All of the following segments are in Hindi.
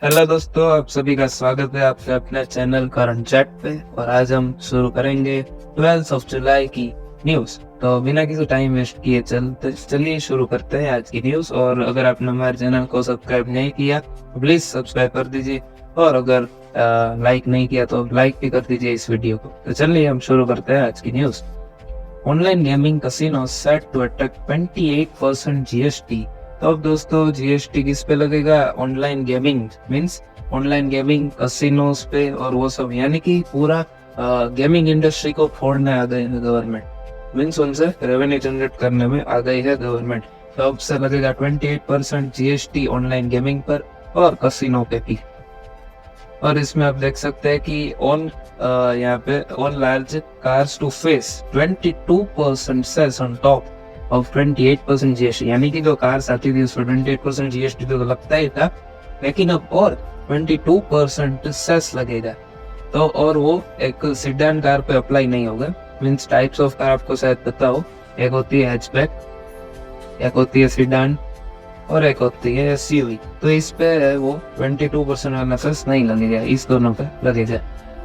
हेलो दोस्तों, आप सभी का स्वागत है आपके अपने चैनल करंट चैट पे। और आज हम शुरू करेंगे 12 जुलाई की न्यूज। तो बिना किसी टाइम वेस्ट किए चलिए शुरू करते हैं आज की न्यूज। और अगर आपने हमारे चैनल को सब्सक्राइब नहीं किया तो प्लीज सब्सक्राइब कर दीजिए, और अगर लाइक नहीं किया तो लाइक भी कर दीजिए इस वीडियो को। तो चलिए हम शुरू करते हैं आज की news. Online gaming casino set to attract 28% GST. तो अब दोस्तों जीएसटी किस पे लगेगा? Online gaming means online gaming casinos पे और वो सब, यानी कि पूरा गेमिंग इंडस्ट्री को फोड़ने आ गई है गवर्नमेंट। मींस उनसे रेवेन्यू जनरेट करने में आ गई है गवर्नमेंट। तो अब से लगेगा 28% जीएसटी ऑनलाइन गेमिंग पर और कसिनो पे भी। और इसमें आप देख सकते हैं कि यहाँ पे on large cars to face 22% cess on top of 28% GST. यानी कि जो कार्स आती थी उस पर 28% जीएसटी तो लगता ही था, लेकिन अब और 22% सेस लगेगा। तो और वो एक सिडान कार पे अप्लाई नहीं होगा। मींस टाइप्स ऑफ कार आपको शायद पता हो, एक होती है हैचबैक, एक होती है सिडान और एक होती है एसयूवी। तो इस पे वो 22% वाला सेस नहीं लगेगा, इस दोनों पे लगेगा।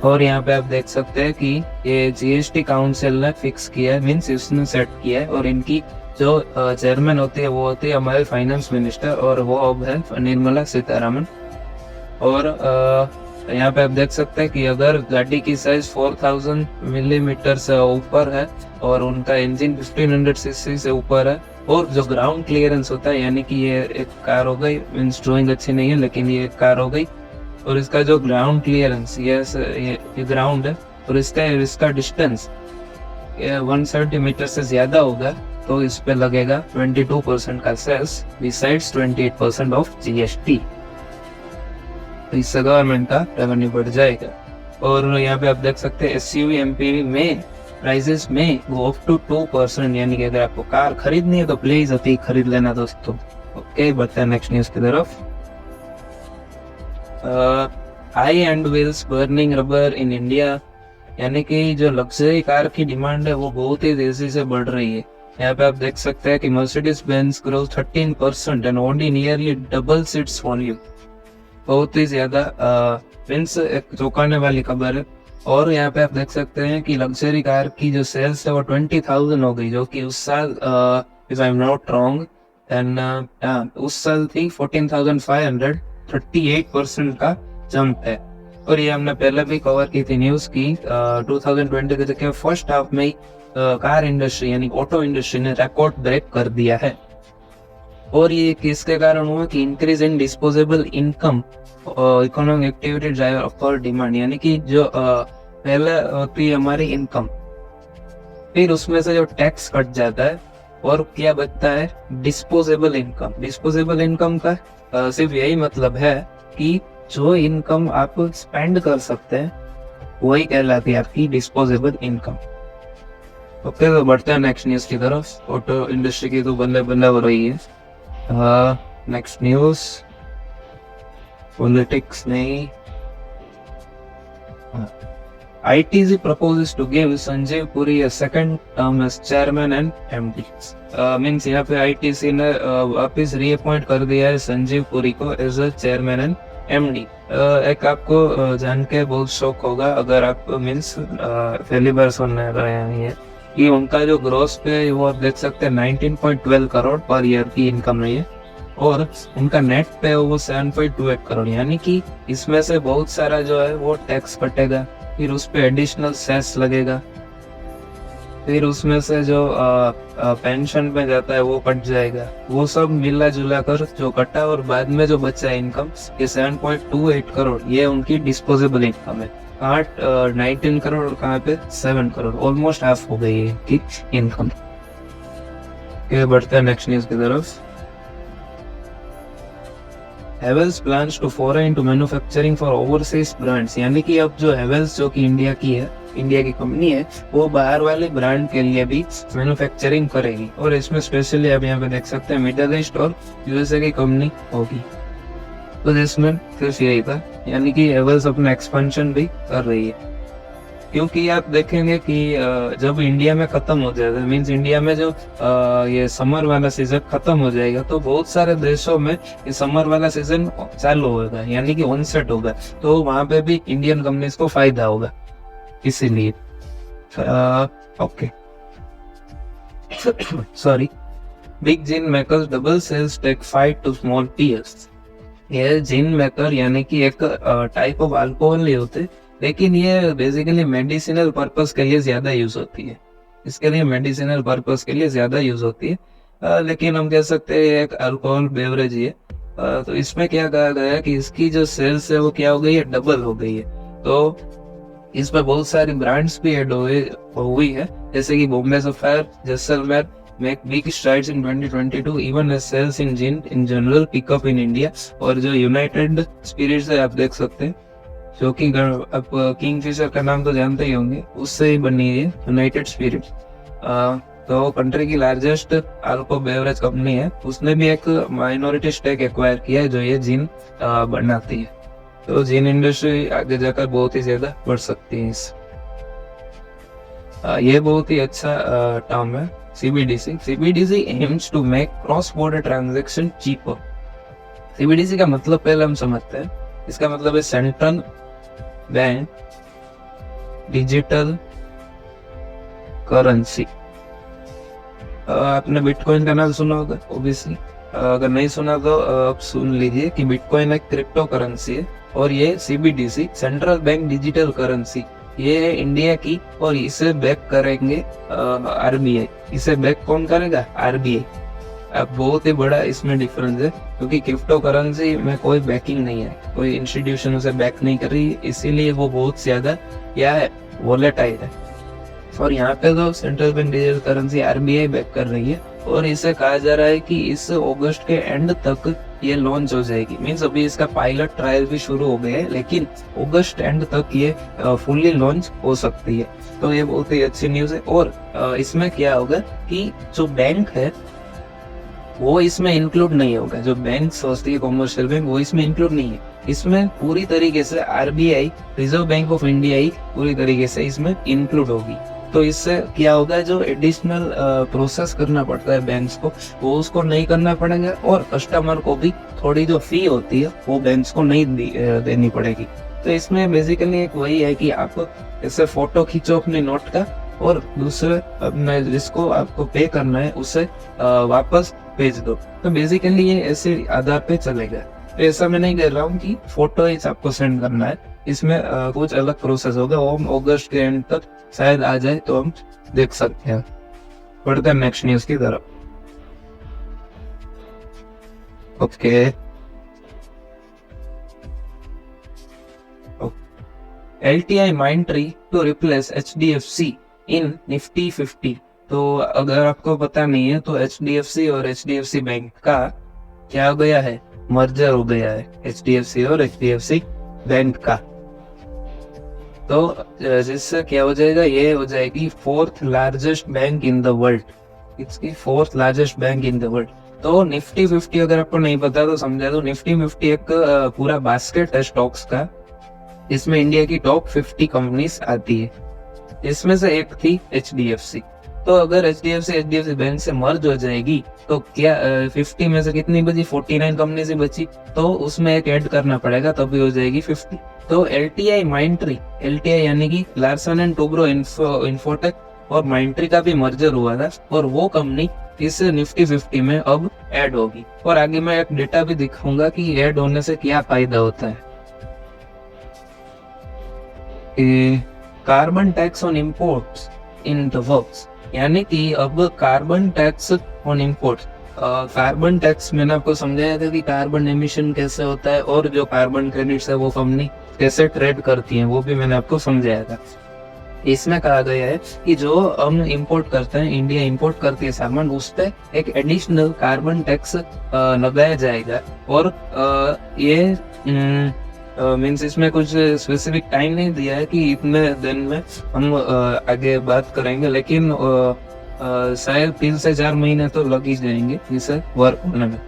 और यहाँ पे आप देख सकते हैं कि ये जीएसटी काउंसिल ने फिक्स किया है, मीन्स इसने सेट किया है। और इनकी जो चेयरमैन होती है वो होती है हमारे फाइनेंस मिनिस्टर, और वो अब है निर्मला सीतारमण। और यहाँ पे आप देख सकते हैं कि अगर गाड़ी की साइज 4000 मिलीमीटर से ऊपर है और उनका इंजन 1500 सीसी से ऊपर है, और जो ग्राउंड क्लियरेंस होता है, यानी कि ये एक कार हो गई, मीन्स ड्राइंग अच्छी नहीं है लेकिन ये एक कार हो गई, और इसका जो ग्राउंड क्लियरेंस ये ग्राउंड है और इसका डिस्टेंस 170 मीटर से ज्यादा होगा, तो इस पे लगेगा 22% का सेस बिसाइड्स 28% ऑफ जीएसटी। तो इससे गवर्नमेंट का रेवेन्यू बढ़ जाएगा। और यहाँ पे आप देख सकते हैं एसयूवी एमपीवी में प्राइसेस में वो अप टू 2%, यानी कि अगर आपको कार खरीदनी है तो प्लीज अभी खरीद लेना दोस्तों। ओके, बढ़ते हैं नेक्स्ट न्यूज की तरफ। High and wheels burning rubber in India, यानी कि जो लग्जरी कार की डिमांड है वो बहुत ही तेजी से बढ़ रही है। यहाँ पे आप देख सकते हैं कि Mercedes Benz grow 13% and only nearly doubles its volume. बहुत ही ज्यादा मीन्स एक चौंकाने वाली खबर है। और यहाँ पे आप देख सकते हैं कि लग्जरी कार की जो सेल्स है वो 20,000 हो गई, जो कि उस साल if I am not wrong and उस साल थी 14,500, 38% का जंप है। और ये हमने पहले भी कवर की थी न्यूज की 2020 के फर्स्ट हाफ में कार इंडस्ट्री यानी ऑटो इंडस्ट्री ने रिकॉर्ड ब्रेक कर दिया है। और ये किसके कारण हुआ कि increase in disposable income economic activity driver for demand, यानी कि जो पहले होती है हमारी इनकम, फिर उसमें से जो टैक्स कट जाता है और क्या बचता है डिस्पोजेबल इनकम। डिस्पोजेबल इनकम का सिर्फ यही मतलब है कि जो इनकम आप स्पेंड कर सकते हैं वही कहलाती है आपकी डिस्पोजेबल इनकम। ओके, तो बढ़ते हैं नेक्स्ट न्यूज की तरफ। ऑटो इंडस्ट्री की तो बल्ले बल्ले हो रही है। नेक्स्ट न्यूज पॉलिटिक्स नहीं, ITC proposes to give Sanjeev Puri a second term as chairman and MD। Means यहाँ पे ITC ने वापिस रीअपॉइंट कर दिया है संजीव पुरी को as a chairman and MD। एक आपको जान के बहुत शौक होगा अगर आप मीन्स पहली बार सुनने रहे हैं कि उनका जो ग्रोस पे है वो आप देख सकते हैं 19.12 करोड़ पर ईयर की इनकम रही है, और उनका नेट पे वो 7.28 करोड़, यानी कि इसमें से बहुत सारा जो है वो टैक्स कटेगा, फिर उस पे एडिशनल सेस लगेगा, फिर उसमें से जो पेंशन पे जाता है वो कट जाएगा, वो सब मिला जुला कर जो कटा और बाद में जो बचा इनकम ये 7.28 करोड़, ये उनकी डिस्पोजेबल इनकम है। 19 करोड़ और कहाँ पे 7 करोड़, ऑलमोस्ट हाफ हो गई है इनकी इनकम। बढ़ते हैं नेक्स्ट न्यूज की तरफ। हेवेल्स प्लान्स टू फोरे into manufacturing for overseas brands, यानी कि अब जो हेवेल्स जो कि इंडिया की कंपनी है वो बाहर वाले ब्रांड के लिए भी मैन्युफैक्चरिंग करेगी। और इसमें स्पेशली आप यहाँ पे देख सकते हैं मिडिल ईस्ट और यूएसए की कंपनी होगी। तो इसमें सिर्फ यही था, यानी कि हेवेल्स अपना एक्सपेंशन भी कर रही है। क्योंकि आप देखेंगे कि जब इंडिया में खत्म हो जाएगा, मीन्स इंडिया में जो ये समर वाला सीजन खत्म हो जाएगा, तो बहुत सारे देशों में ये समर वाला सीजन चालू होगा, यानी कि ऑनसेट होगा, तो वहां पे भी इंडियन कंपनीज को फायदा होगा, इसीलिए okay sorry. Big gin makers double sales take fight to small peers. ये जिन मेकर यानी कि एक टाइप ऑफ अल्कोहल नहीं होते, लेकिन ये बेसिकली मेडिसिनल पर्पस के लिए ज्यादा यूज होती है, इसके लिए मेडिसिनल पर्पस के लिए ज्यादा यूज होती है। लेकिन हम कह सकते हैं एक अल्कोहल बेवरेज ही है। तो इसमें क्या कहा गया है कि इसकी जो सेल्स है वो क्या हो गई है, डबल हो गई है। तो इसमें बहुत सारी ब्रांड्स भी ऐड हुई है, जैसे कि Bombay sapphire, Jaisalmer make big strides in 2022 even as sales in gin in general pick up in India। और जो यूनाइटेड स्पिरिट्स है आप देख सकते हैं, जो कि आप किंगफिशर का नाम तो जानते ही होंगे, उससे ही बनी है यूनाइटेड स्पिरिट्स। तो कंट्री की लार्जेस्ट अल्को बेवरेज कंपनी है, उसने भी एक माइनॉरिटी स्टेक एक्वायर किया है जो ये जिन बनाती है। तो जिन इंडस्ट्री आगे जाकर बहुत ही ज्यादा बढ़ सकती है। ये बहुत ही अच्छा टर्म है CBDC। CBDC aims to make cross-border transaction cheaper। CBDC का मतलब पहले हम समझते हैं, इसका मतलब है सेंट्रल बैंक डिजिटल करेंसी। आपने बिटकॉइन का नाम सुना होगा ओब्वियसली, अगर नहीं सुना तो आप सुन लीजिए कि बिटकॉइन एक क्रिप्टो करेंसी है, और ये CBDC central bank digital currency ये है इंडिया की, और इसे बैक करेंगे RBI। इसे बैक कौन करेगा, RBI। अब बहुत ही बड़ा इसमें डिफरेंस है, क्योंकि क्रिप्टो करेंसी में कोई बैकिंग नहीं है, कोई इंस्टीट्यूशन उसे बैक नहीं कर रही, इसीलिए वो बहुत ज्यादा क्या है, वोलेटाइल है। और यहाँ पे तो central bank digital currency RBI back कर रही है, और इसे कहा जा रहा है कि इस अगस्त के एंड तक ये लॉन्च हो जाएगी। मीन्स अभी इसका पायलट ट्रायल भी शुरू हो गए हैं, लेकिन अगस्त एंड तक ये फुल्ली लॉन्च हो सकती है। तो ये बहुत ही अच्छी न्यूज है। और इसमें क्या होगा कि जो बैंक है वो इसमें इंक्लूड नहीं होगा, जो बैंक होती है कॉमर्शियल बैंक, वो इसमें इंक्लूड नहीं है। इसमें पूरी तरीके से RBI reserve bank of India ही पूरी तरीके से इसमें इंक्लूड होगी। तो इससे क्या होगा, जो एडिशनल प्रोसेस करना पड़ता है बैंक्स को, वो उसको नहीं करना पड़ेगा, और कस्टमर को भी थोड़ी जो फी होती है वो बैंक्स को नहीं देनी पड़ेगी। तो इसमें बेसिकली एक वही है कि आप ऐसे फोटो खींचो अपने नोट का, और दूसरे अपने जिसको आपको पे करना है उसे वापस भेज दो। तो बेसिकली ये ऐसे आधार पे चलेगा। तो ऐसा मैं नहीं कह रहा हूँ कि फोटो ही आपको सेंड करना है, इसमें कुछ अलग प्रोसेस होगा, वो हम अगस्त के एंड तक शायद आ जाए तो हम देख सकते हैं। बढ़ते हैं नेक्स्ट न्यूज की तरफ। Okay, LTI Mindtree to replace HDFC in Nifty 50। तो अगर आपको पता नहीं है तो HDFC और HDFC बैंक का क्या हो गया है, मर्जर हो गया है, HDFC और HDFC बैंक का। तो जिससे क्या हो जाएगा, ये हो जाएगी 4th largest bank in the world. इसकी 4th largest bank in the world. तो निफ्टी 50 अगर आपको नहीं पता तो समझा दो, निफ्टी 50 एक पूरा बास्केट है स्टॉक्स का, इसमें इंडिया की टॉप 50 कंपनीज आती है, इसमें से एक थी HDFC। तो अगर HDFC बैंक से मर्ज हो जाएगी तो क्या 50 में से कितनी बची, 49 कंपनीज बची, तो उसमें एक ऐड करना पड़ेगा तभी हो जाएगी 50। तो LTI Mindtree, LTI यानी कि लार्सन एंड टूब्रो इंफोटेक और Mindtree का भी मर्जर हुआ था, और वो कंपनी इस निफ्टी 50 में अब ऐड होगी। और आगे मैं एक डेटा भी दिखाऊंगा कि ऐड होने से क्या फायदा होता है। Carbon tax on imports in the works, यानी कि अब carbon tax on import. Carbon tax मैंने आपको समझाया था कि कार्बन एमिशन कैसे होता है, और जो कार्बन क्रेडिट्स है वो कंपनी कैसे ट्रेड करती है, वो भी मैंने आपको समझाया था। इसमें कहा गया है कि जो हम इंपोर्ट करते हैं, इंडिया इंपोर्ट करती है सामान, उस पे एक एडिशनल कार्बन टैक्स लगाया जाएगा। और ये मीन्स इसमें कुछ स्पेसिफिक टाइम नहीं दिया है कि इतने दिन में हम आगे बात करेंगे, लेकिन शायद 3 से 4 महीने तो लग ही जाएंगे इसे वर्क होने में।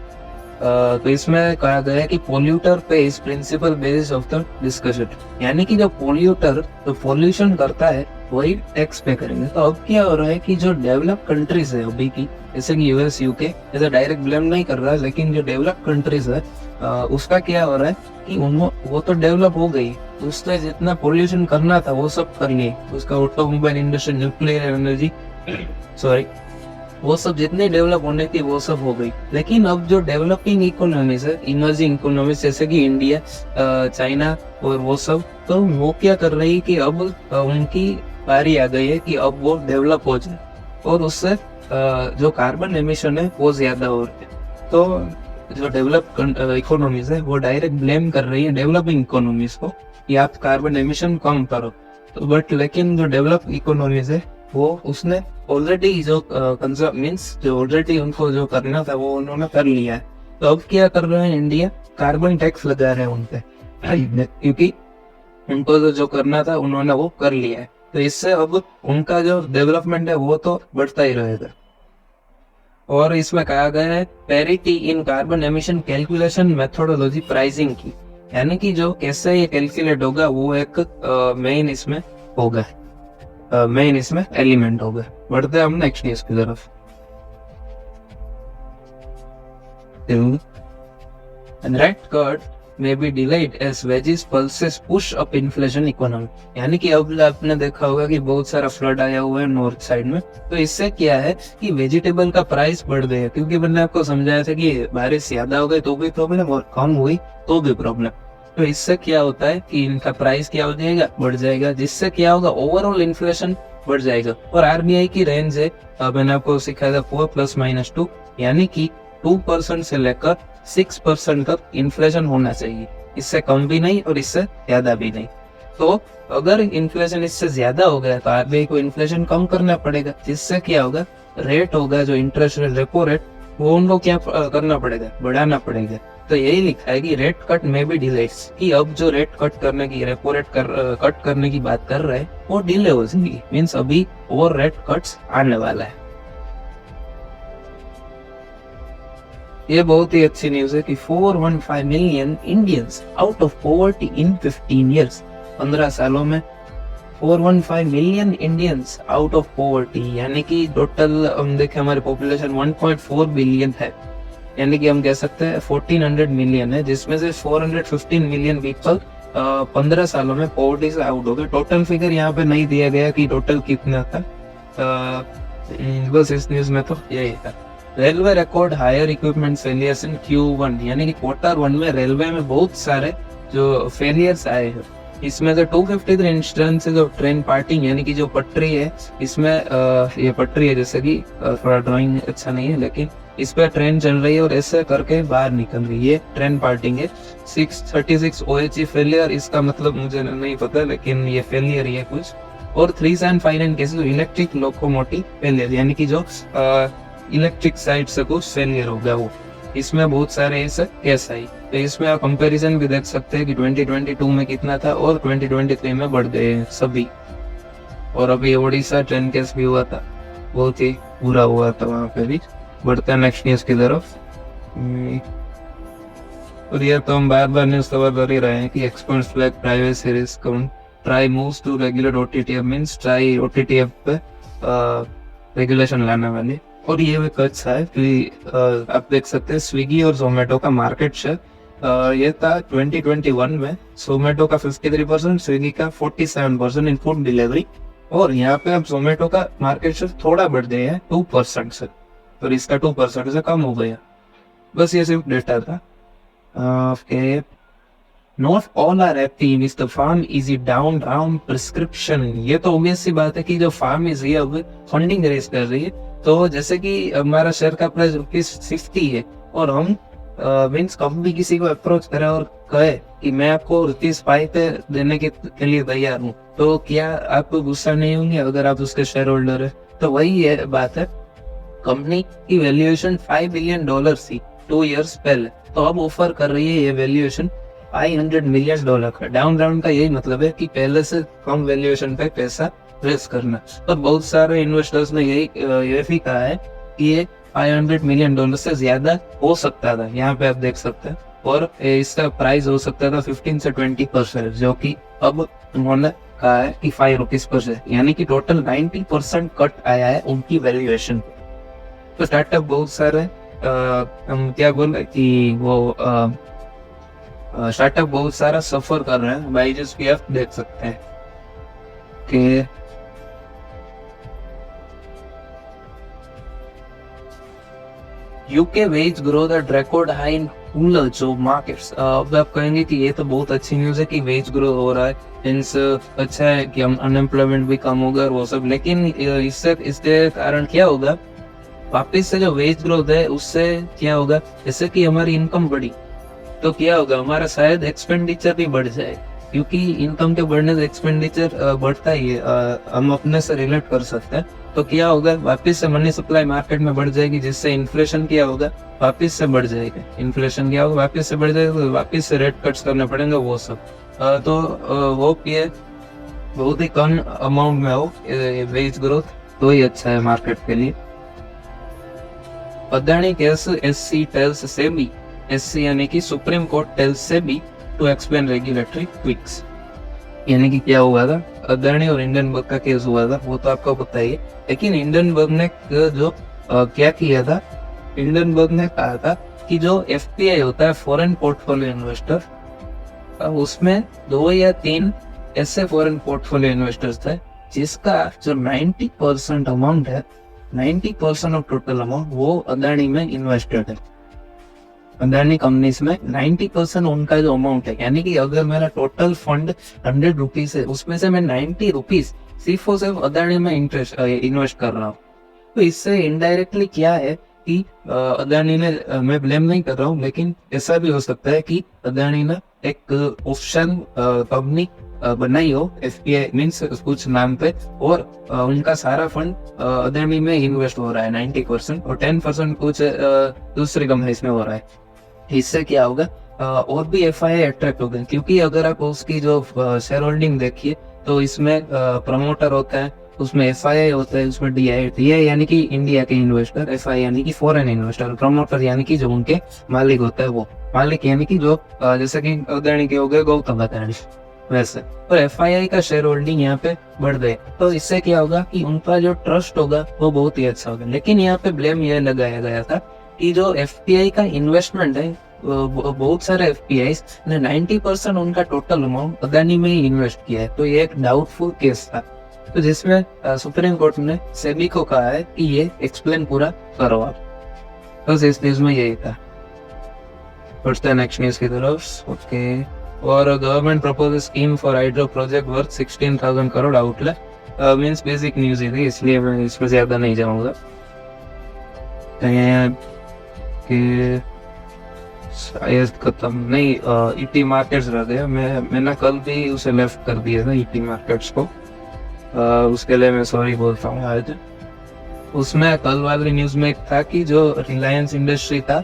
तो इसमें कहा गया है कि polluter pay is principle basis of the discussion, यानी कि जो पोल्यूटर जो पोल्यूशन करता है वही टैक्स पे करेंगे। तो अब क्या हो रहा है कि जो डेवलप कंट्रीज है अभी की, जैसे कि यूएस यूके, ऐसा डायरेक्ट ब्लेम नहीं कर रहा है, लेकिन जो डेवलप कंट्रीज है उसका क्या हो रहा है कि वो तो डेवलप हो गई, उससे जितना पोल्यूशन करना था वो सब कर लिए, उसका automobile industry, nuclear energy, sorry, वो सब जितने डेवलप होने थी वो सब हो गई। लेकिन अब जो डेवलपिंग इकोनॉमीज है, इमर्जिंग इकोनॉमीज जैसे कि इंडिया, चाइना और वो सब, तो वो क्या कर रही है कि अब उनकी बारी आ गई है कि अब वो डेवलप हो जाए और उससे जो कार्बन एमिशन है वो ज्यादा हो रही है। तो जो डेवलप इकोनॉमीज है वो डायरेक्ट ब्लेम कर रही है डेवलपिंग इकोनॉमीज को कि आप कार्बन एमिशन कम करो। तो बट लेकिन जो डेवलप इकोनॉमीज है वो उसने ऑलरेडी जो कंजर्व मीन्स जो ऑलरेडी उनको जो करना था वो उन्होंने कर लिया है। तो अब क्या कर रहे हैं इंडिया, कार्बन टैक्स लगा रहे हैं उन पे, क्योंकि उनको जो करना था उन्होंने वो कर लिया है। तो इससे अब उनका जो डेवलपमेंट है वो तो बढ़ता ही रहेगा। और इसमें कहा गया है parity in carbon emission calculation methodology pricing की, यानी कि जो कैसे ये कैलकुलेट होगा वो एक मेन इसमें होगा, मेन इसमें एलिमेंट होगा। बढ़ते हैं हम नेक्स्ट न्यूज की तरफ। Red card may be delayed as wages pulses push up inflation economy, यानी कि अब आपने देखा होगा कि बहुत सारा फ्लड आया हुआ है नॉर्थ साइड में। तो इससे क्या है कि वेजिटेबल का प्राइस बढ़ गया, क्योंकि मैंने आपको समझाया था कि बारिश ज्यादा हो गई तो भी प्रॉब्लम और कम हुई तो भी प्रॉब्लम। तो इससे क्या होता है कि इनका प्राइस क्या हो जाएगा, बढ़ जाएगा, जिससे क्या होगा ओवरऑल इन्फ्लेशन बढ़ जाएगा। और आरबीआई की रेंज है, मैंने आपको सिखाया था 4+-2, यानी कि 2% से लेकर 6% तक इन्फ्लेशन होना चाहिए, इससे कम भी नहीं और इससे ज्यादा भी नहीं। तो अगर इन्फ्लेशन इससे ज्यादा हो गया तो आरबीआई को इन्फ्लेशन कम करना पड़ेगा, जिससे क्या होगा, रेट होगा जो इंटरेस्ट रेट, रेपो रेट, वो उनको क्या करना पड़ेगा, बढ़ाना पड़ेगा। तो यही लिखा है कि रेट कट में भी डिले, कि अब जो रेट कट करने की, रेपो रेट कट करने की बात कर रहे हैं वो डिले हो जाएगी, मीन्स अभी और रेट कट्स आने वाला है। ये बहुत ही अच्छी न्यूज है कि 415 million Indians out of poverty in 15 years, 15 सालों में 415 million Indians out of poverty, यानी कि टोटल हम देखें हमारी पॉपुलेशन 1.4 बिलियन है, यानी कि हम कह सकते हैं 1400 मिलियन है, जिसमें से 415 मिलियन पीपल 15 सालों में पॉवर्टी से आउट हो गए। टोटल फिगर यहाँ पे नहीं दिया गया कि टोटल कितना था, बस इस न्यूज में तो यही था। Railway record higher equipment failures in Q1, यानी कि Q1 में रेलवे में बहुत सारे जो फेलियर्स आए हैं। इसमें से 253 इंस्टेंसेस ऑफ ट्रेन पार्टिंग, यानी कि जो पटरी है, इसमें ये पटरी है, जैसे कि थोड़ा ड्राइंग अच्छा नहीं है, लेकिन इस पर ट्रेन चल रही है और ऐसे करके बाहर निकल रही है, ट्रेन पार्टिंग है। 636 OHE फेलियर, इसका मतलब मुझे नहीं पता, लेकिन ये फेलियर ही है कुछ। और 359 केसेस इलेक्ट्रिक लोकोमोटिव फेलियर, यानी कि जो इलेक्ट्रिक साइड से कुछ फेलियर होगा वो, इसमें बहुत सारे ऐसे केस आई। तो इसमें आप कंपैरिजन भी देख सकते हैं कि 2022 में कितना था और 2023 में बढ़ गए हैं सभी। और अभी ओडिशा ट्रेन केस भी हुआ था, बहुत ही बुरा हुआ था वहां पे भी। बढ़ते हैं नेक्स्ट न्यूज की तरफ। और ये तो हम बार बार न्यूज कवर कर ही रहे हैं कि experts flag privacy risk, TRAI moves to regulate OTTF, means TRAI OTTF पे रेगुलेशन लाने वाली। और ये भी कच है कि आप देख सकते हैं स्विगी और जोमेटो का मार्केट शेयर ये था 2021 में, जोमेटो का 53%, स्विगी का 47% इन फूड डिलीवरी। और यहाँ पे अब जोमेटो का मार्केट शेयर थोड़ा बढ़ गया है 2% से, और इसका 2% से कम हो गया। बस ये सिर्फ डेटा था। Not all are happy with the pharm easy down prescription. ये तो ऑब्वियस सी बात है कि जो फार्म इजी है अब फंडिंग रेज कर रही है। तो जैसे कि हमारा शेयर का प्राइस ₹50 है और हम मीन्स कभी भी किसी को अप्रोच करें और कहे कि मैं आपको ₹5 पे देने के लिए तैयार हूँ, तो क्या आपको गुस्सा नहीं होंगे अगर आप उसके शेयर होल्डर है? तो वही ये बात है, कंपनी की वैल्यूएशन $5 बिलियन थी 2 इयर्स पहले, तो अब ऑफर कर रही है ये वैल्यूएशन $500 मिलियन का। डाउन राउंड का यही मतलब है कि पहले से कम वैल्यूएशन पे पैसा रेस करना। और बहुत सारे इन्वेस्टर्स ने यही भी कहा है कि ये $500 मिलियन से ज्यादा हो सकता था, यहाँ पे आप देख सकते हैं। और इसका प्राइस हो सकता था 15 से 20%, जो कि अब उन्होंने कहा है कि ₹5 पर शेयर, यानी कि टोटल 90% कट आया है उनकी वैल्यूएशन। तो स्टार्टअप बहुत सारे हम क्या बोले कि वो स्टार्टअप बहुत सारा सफर कर रहे हैं। बाइजूस भी आप देख सकते हैं कि UK wage growth at record high in rural job markets. अब आप कहेंगे कि ये तो बहुत अच्छी न्यूज है कि वेज ग्रोथ हो रहा है, मीन्स अच्छा है कि हम अनएम्प्लॉयमेंट भी कम होगा और वो सब, लेकिन इसके कारण क्या होगा, वापिस से जो वेज ग्रोथ है उससे क्या होगा, जैसे कि हमारी इनकम बढ़ी तो क्या होगा, हमारा शायद एक्सपेंडिचर भी बढ़ जाए, क्योंकि इनकम के बढ़ने से एक्सपेंडिचर बढ़ता ही है। हम अपने से रिलेट कर सकते हैं। तो क्या होगा, वापिस से मनी सप्लाई मार्केट में बढ़ जाएगी, जिससे इन्फ्लेशन क्या होगा, वापिस से बढ़ जाएगा। इन्फ्लेशन क्या होगा, वापिस से बढ़ जाएगा, तो वापिस से रेट कट्स करने पड़ेंगे वो सब। तो होप ये बहुत ही कम अमाउंट में हो वेज ग्रोथ, तो ही अच्छा है मार्केट के लिए। Adani case SC tells SEBI, SC यानी कि Supreme Court tells SEBI to explain regulatory tweaks. यानी कि क्या हुआ था, अदानी और हिंडनबर्ग का केस हुआ था, वो तो आपको पता ही है। लेकिन हिंडनबर्ग ने जो क्या किया था, हिंडनबर्ग ने कहा था कि जो FPI होता है, फॉरेन पोर्टफोलियो इन्वेस्टर, उसमें 2 या 3 ऐसे फॉरेन पोर्टफोलियो इन्वेस्टर्स थे जिसका जो 90% अमाउंट है, 90% ऑफ टोटल अमाउंट वो अदानी में इन्वेस्टेड है। अदानी कंपनीज में 90% उनका जो अमाउंट है, यानी कि अगर मेरा टोटल फंड ₹100 है, उसमें से मैं ₹90 सिर्फ और सिर्फ अदानी में इन्वेस्ट कर रहा हूँ। तो इससे इनडायरेक्टली क्या है कि अदानी ने, मैं ब्लेम नहीं कर रहा हूँ, लेकिन ऐसा भी हो सकता है कि अदानी ने एक ऑप्शन कंपनी बनाई हो, FPI मीन्स कुछ नाम पे, और उनका सारा फंड अदानी में इन्वेस्ट हो रहा है 90%, और 10% कुछ दूसरी कंपनीज में हो रहा है। इससे क्या होगा, और भी FII अट्रैक्ट होगा, क्योंकि अगर आप उसकी जो शेयर होल्डिंग देखिए तो इसमें प्रमोटर होता है, उसमें FII होता है, उसमें DI यानी कि इंडिया के इन्वेस्टर, FII यानी कि फॉरेन इन्वेस्टर, प्रमोटर यानी कि जो उनके मालिक होता है, वो मालिक यानी कि जो जैसे कि अदानी के हो गए गौतम अदानी वैसे। और FII का शेयर होल्डिंग यहाँ पे बढ़ गए, तो इससे क्या होगा कि उनका जो ट्रस्ट होगा वो बहुत ही अच्छा होगा। लेकिन यहाँ पे ब्लेम ये लगाया गया था कि जो FPI का इन्वेस्टमेंट है, बहुत सारे FPIs ने 90% उनका टोटल अमाउंट अदानी में ही इन्वेस्ट किया है। तो ये एक डाउटफुल केस था, तो जिसमें सुप्रीम कोर्ट ने सेबी को कहा है कि ये एक्सप्लेन पूरा करो आप। बस इस न्यूज में यही था। बढ़ते नेक्स्ट न्यूज की तरफ। ओके, और government propose scheme for hydro project worth 16,000 crore outlay. Means basic news ही थी, इसलिए मैं इसमें ज्यादा नहीं जाऊंगा। कि शायद खत्म नहीं, ET मार्केट्स रह गया। मैंने कल भी उसे लेफ्ट कर दिया था ET मार्केट्स को, उसके लिए मैं सॉरी बोलता हूँ आज। उसमें कल वाली न्यूज में एक था कि जो रिलायंस इंडस्ट्री था,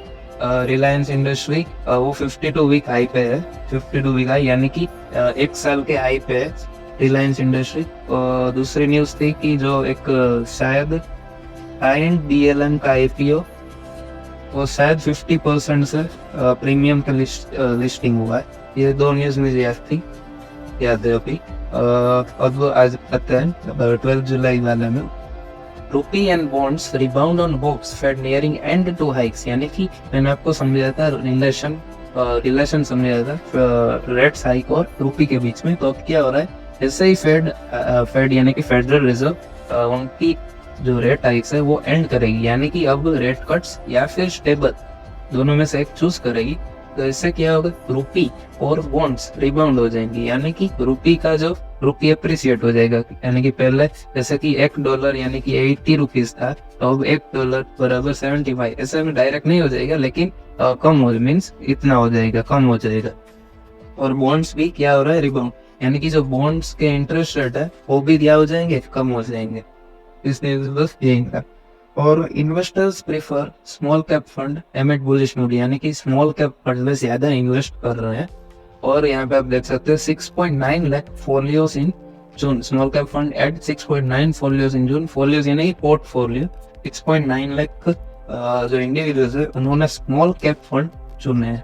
रिलायंस इंडस्ट्री वो 52 वीक हाई पे है, 52 वीक हाई यानी कि 1 साल के हाई पे है रिलायंस इंडस्ट्री। दूसरी न्यूज थी कि जो एक शायद DLM का IPO वो शायद 50% से प्रीमियम का लिस्टिंग हुआ है। ये 2 न्यूज मुझे याद है अभी। अब आज पता है 12 जुलाई वाले में, rupee and bonds rebound on hopes Fed nearing end to hikes. यानी कि मैंने आपको समझाया था रिलेशन समझाया था रेट्स हाइक और रूपी के बीच में। तो अब क्या हो रहा है, जैसे ही फेड यानी कि फेडरल रिजर्व उनकी जो रेट हाइक्स है वो एंड करेगी, यानी कि अब रेट कट्स या फिर स्टेबल दोनों में से एक चूज करेगी। तो इससे क्या होगा, रूपी और बॉन्ड्स रिबाउंड हो जाएंगी, यानी कि रूपी अप्रिशिएट हो जाएगा। यानी कि पहले जैसे कि $1 यानी कि 80 रुपीज था, तो अब $1 बराबर 75। ऐसे में डायरेक्ट नहीं हो जाएगा, लेकिन कम हो, मीन्स इतना हो जाएगा, कम हो जाएगा। और बॉन्ड्स भी क्या हो रहा है, रिबाउंड, यानी कि जो बॉन्ड्स के इंटरेस्ट रेट है वो भी क्या हो जाएंगे, कम हो जाएंगे। इसलिए बस यही था। और investors prefer small cap fund एमिड bullish mood, यानी कि स्मॉल कैप फंड में ज्यादा इन्वेस्ट कर रहे हैं। और यहाँ पे आप देख सकते हैं 6.9 लाख फोलियोस इन जून। स्मॉल कैप फंड एड 6.9 फोलियोस इन जून। फोलियोस यानी कि पोर्टफोलियो 6.9 लाख जो इंडिविजुअल्स है उन्होंने स्मॉल कैप फंड चुने हैं।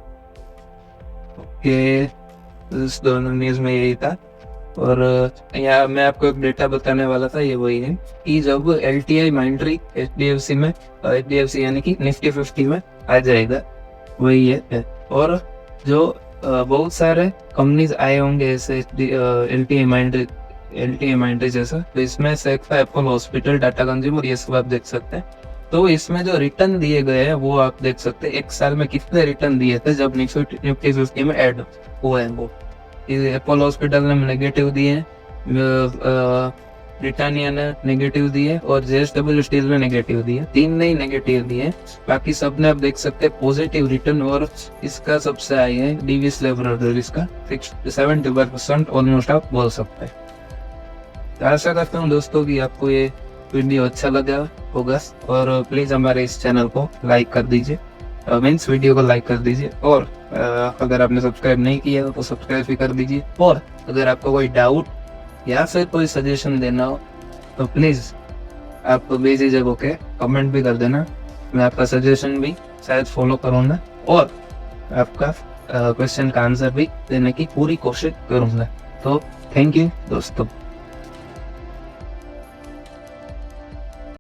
ओके, इस दोनों न्यूज में यही था। और यहाँ मैं आपको एक डेटा बताने वाला था, ये वही है कि जब LTI माइंट्री HDFC में, HDFC यानी कि निफ्टी 50 में आ जाएगा, वही है। और जो बहुत सारे कंपनीज आए होंगे ऐसे LTI माइंट्री जैसा, तो इसमें से एक था एप्पल हॉस्पिटल, टाटा कंज्यूमर, ये सब आप देख सकते हैं। तो इसमें जो रिटर्न दिए गए हैं वो आप देख सकते हैं, एक साल में कितने रिटर्न दिए थे जब निफ्टी 50 में ऐड हुए हैं वो। एप्पल हॉस्पिटल ने नेगेटिव दिए, ब्रिटानिया ने नेगेटिव दिए और JSW स्टील ने नेगेटिव दिए, 3 ने ही नेगेटिव दिए। बाकी सब ने आप देख सकते हैं पॉजिटिव रिटर्न। और इसका सबसे आई है डीवीएस लेबोरेटरीज का 70% ऑलमोस्ट आप बोल सकते हैं। तो आशा करता हूँ दोस्तों कि आपको ये वीडियो अच्छा लगा होगा, और प्लीज हमारे इस चैनल को लाइक कर दीजिए, मीन्स वीडियो को लाइक कर दीजिए। और अगर आपने सब्सक्राइब नहीं किया तो सब्सक्राइब भी कर दीजिए। और अगर आपको कोई डाउट या फिर कोई सजेशन देना हो तो प्लीज आप बेझिझक होके कमेंट भी कर देना, मैं आपका सजेशन भी शायद फॉलो करूँगा और आपका क्वेश्चन का आंसर भी देने की पूरी कोशिश करूँगा। तो थैंक यू दोस्तों।